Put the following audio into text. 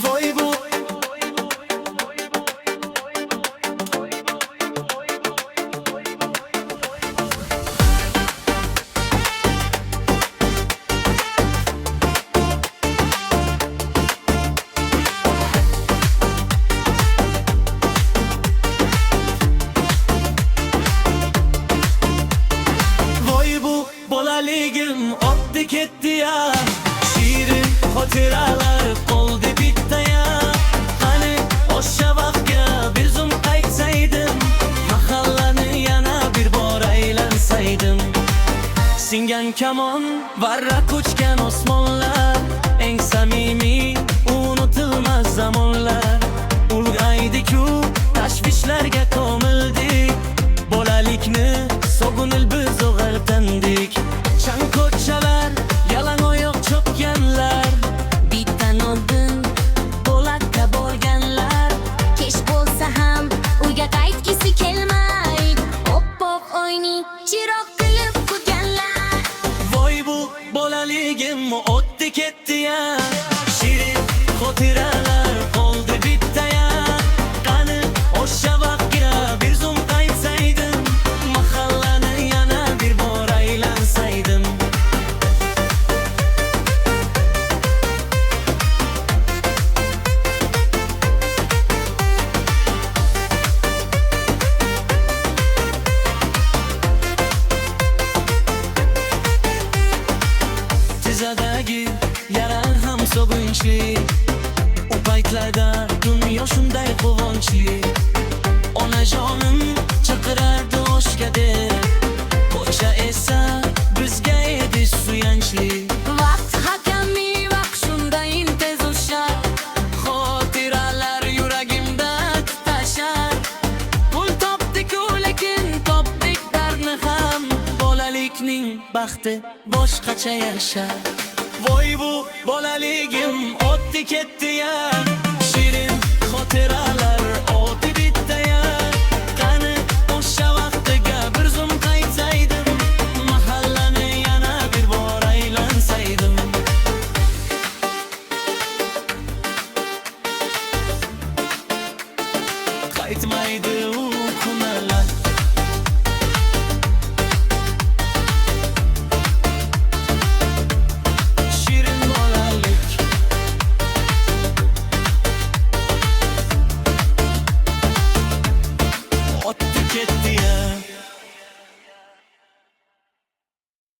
Voy bu Voy bu bolaligim otdi ketdi ya. Shirin xotiralar qoldi bitta ya. Qani o'sha vaqtga bir zum qaytsaydim, mahallani yana bir bor aylansaydim. Singan kamon, varra ko'chgan osmonlar, eng samimiy, unutilmas zamonlar. Ulg'aydik-ku, tashvishlarga ko'mildik, bolalikni so'gunil biz o'g'irtandik. Chang ko'chalar, yalang oyoq cho'kkanlar, Bittan oldin bo'lakka bo'lganlar, kech bo'lsa ham uyga qaytgisi kelmaydi. Oppoq oyning chiroq qilib qo'yganlar. voy bu bolaligim o'tdi ketdi ya. Shirin xotiralar qoldi bitta ya. Qani o'sha vaqtga bir zum qaytsaydim, mahallani yana bir bor aylansaydim. Tizadagi yarar ham so'ginchli, u paytlarda dunyo shunday quvonchli. Onajonim chaqirardi oshga deb, ko'cha esa bizga edi suyanchli. Vaqt hakami, vaqt shunday tez ushar, Xotiralar yuragimda tutashar. Pul topdik-ku, lekin topdik dardni ham, bolalikning baxti boshqacha yashar. Voy bu bolaligim o'tdi ketdi ya. Shirin xotiralar